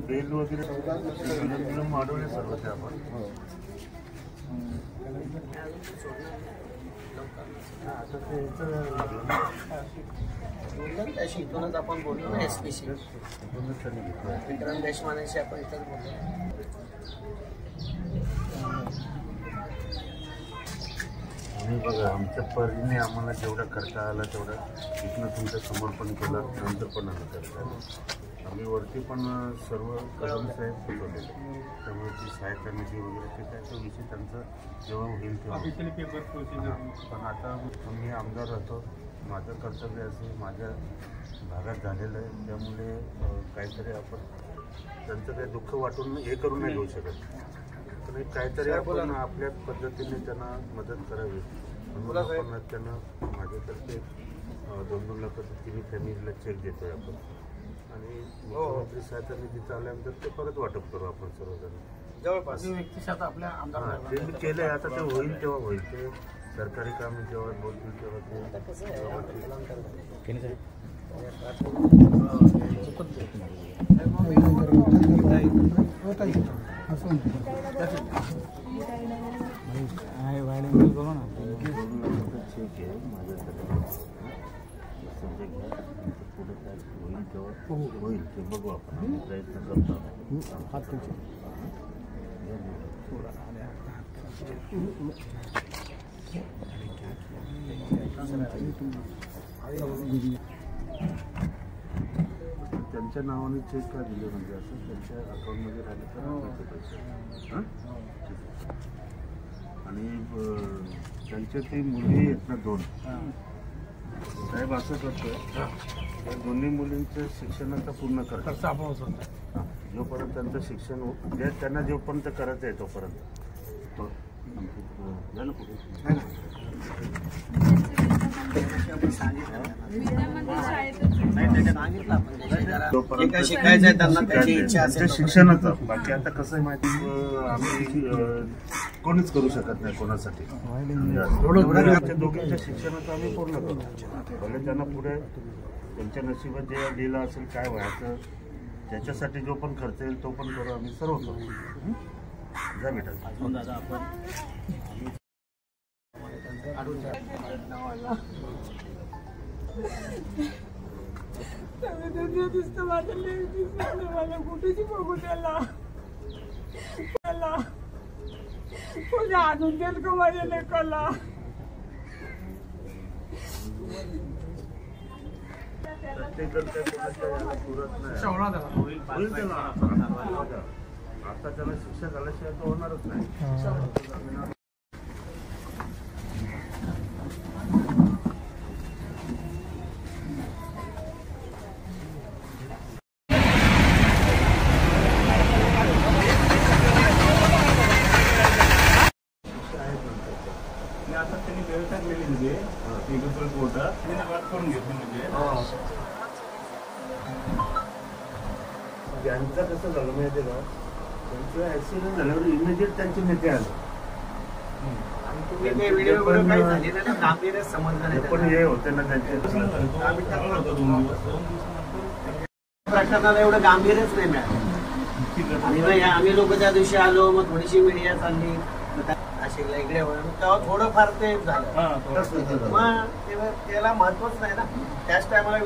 Bell वगैरे माडवले सर्व ते आपण त्याशी इथूनच आपण बोललो ना एसपीशी विक्रम देशमानेशी आपण इथंच बोललो. आम्ही बघा आमच्या परीने आम्हाला जेवढा करता आला तेवढा इथनं तुमचं समर्पण केलं. नंतर पण आम्ही करता आम्ही वरती पण सर्व कदम साहेब सुचवलेले, त्यामुळे ती सहायता निधी वगैरे ते काय तो विषय त्यांचा जेव्हा होईल तेव्हा. पण आता मी आमदार राहतो, माझं कर्तव्य असे माझ्या भागात झालेलं आहे, त्यामुळे काहीतरी आपण त्यांचं काही दुःख वाटून हे करून नाही घेऊ शकत. पण एक काहीतरी आपण आपल्या पद्धतीने त्यांना मदत करावी म्हणून आपण त्यांना माझ्यातर्फे 2-2 लाखाचं तिन्ही फॅमिलीला चेक देतोय आपण. आणि मुख्यमंत्री सहायता निधी चालल्यानंतर ते परत वाटप करू आपण सर्वजण जवळपास आपल्या आमदार ते केलंय. आता ते होईल तेव्हा होईल, ते सरकारी काम जेव्हा बोलतील तेव्हा ठीक आहे. माझ्यासाठी सध्या घ्या, पुढे काय होईल तेव्हा होईल ते बघू आपण. आम्ही प्रयत्न करतो. त्यांच्या नावाने चेक का दिले म्हणजे असं त्यांच्या अकाउंटमध्ये राहिले तर पैसे हां. आणि त्यांच्या ती मुली आहेत ना 2 साहेब असं करतोय, त्या दोन्ही मुलींचं शिक्षणाचा पूर्ण खर्च आपण जोपर्यंत त्यांचं शिक्षण जे त्यांना जोपर्यंत करायचं आहे तोपर्यंत शिक्षणाचं. बाकी आता कसं आहे माहिती, आम्ही कोणीच करू शकत नाही कोणासाठी. दोघांच्या शिक्षणाचं आम्ही पूर्ण करू. भले त्यांना पुढे त्यांच्या नशिबात जे लिहिलं असेल काय व्हायचं त्याच्यासाठी जो पण खर्च येईल तो पण करू. आम्ही सर्व करू. जा बेटा. अजून दादा आपण मला कुठेची बघू त्याला कोणी आणून देईल का माझ्या लेकाला. आता त्याला शिक्षा झाल्याशिवाय तो होणारच नाही. आता त्यांनी व्यवस्था केली म्हणजे कोर्टात करून घेतली म्हणजे त्यांचं कसं झालं माहिती आहे का, त्यांचं ऍक्सिडेंट झाल्यावर इमिजिएट त्यांचे नेते आले. पण हे होते ना त्यांचे प्रकरणाला एवढं गांभीर्यच नाही मिळालं. आम्ही लोक त्या दिवशी आलो, मग थोडीशी मीडिया चालली नाशिकला इकडे तेव्हा थोडंफार ते झालं. मग त्याला महत्वच नाही ना त्याच टायमाला.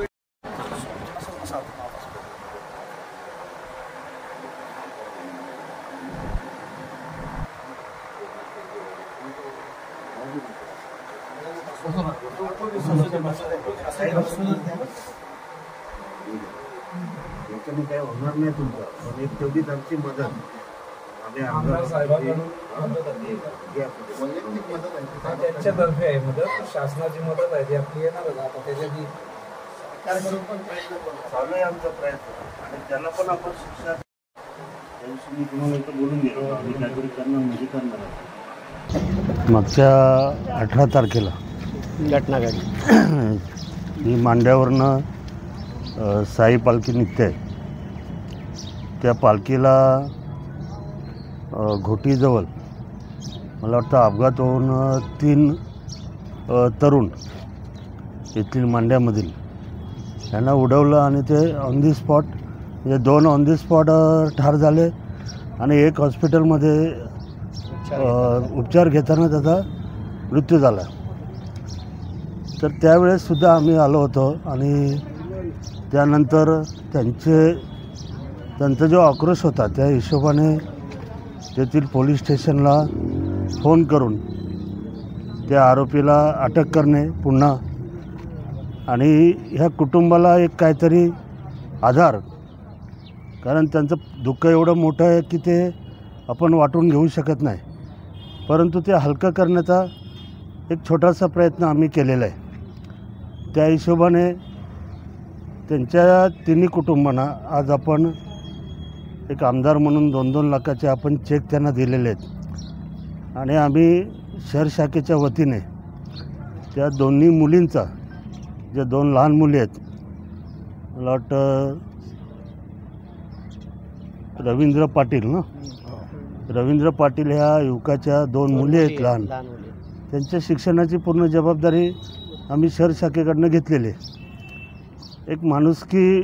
याच्याने काय होणार नाही तुमचं, पण एक तेवढीच आमची मदत. आमदार साहेबांकडून त्यांच्यातर्फे आहे मदत, शासनाची मदत आहे ती आपली येणारच. आता त्याच्यात चालू आहे आमचा प्रयत्न. आणि त्याला पण आपण शिक्षा त्याविषयी मी तुम्हाला इथं बोलून गेलो. आम्ही काहीतरी करणार म्हणजे करणार. मागच्या 18 तारखेला घटना घडली. ही मांड्यावरनं साई पालखी निघते आहे त्या पालखीला घोटीजवळ मला वाटतं अपघात होऊन 3 तरुण येथील मांड्यामधील यांना उडवलं आणि ते ऑन दी स्पॉट म्हणजे 2 ऑन दी स्पॉट ठार झाले आणि एक हॉस्पिटलमध्ये उपचार घेताना त्याचा मृत्यू झाला. तर त्यावेळेससुद्धा आम्ही आलो होतो आणि त्यानंतर त्यांचा जो आक्रोश होता त्या हिशोबाने तेथील पोलीस स्टेशनला फोन करून त्या आरोपीला अटक करणे पुन्हा आणि ह्या कुटुंबाला एक काहीतरी आधार, कारण त्यांचं दुःख एवढं मोठं आहे की ते आपण वाटून घेऊ शकत नाही, परंतु ते हलकं करण्याचा एक छोटासा प्रयत्न आम्ही केलेला आहे. त्या हिशोबाने त्यांच्या तिन्ही कुटुंबांना आज आपण एक आमदार म्हणून 2-2 लाखाचे आपण चेक त्यांना दिलेले आहेत आणि आम्ही शहर शाखेच्या वतीने त्या दोन्ही मुलींचा, ज्या 2 लहान मुली आहेत, मला वाटतं रवींद्र पाटील ह्या युवकाच्या 2 मुली आहेत लहान, त्यांच्या शिक्षणाची पूर्ण जबाबदारी आम्ही शहर शाखेकडनं घेतलेली आहे. एक माणुसकी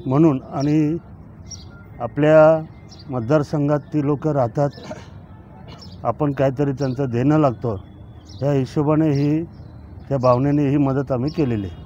म्हणून आणि आपल्या मतदारसंघात ती लोक राहतात, आपण काहीतरी त्यांचं देणं लागतं, या हिशोबाने त्या भावनेने ही मदत आम्ही केलेली आहे.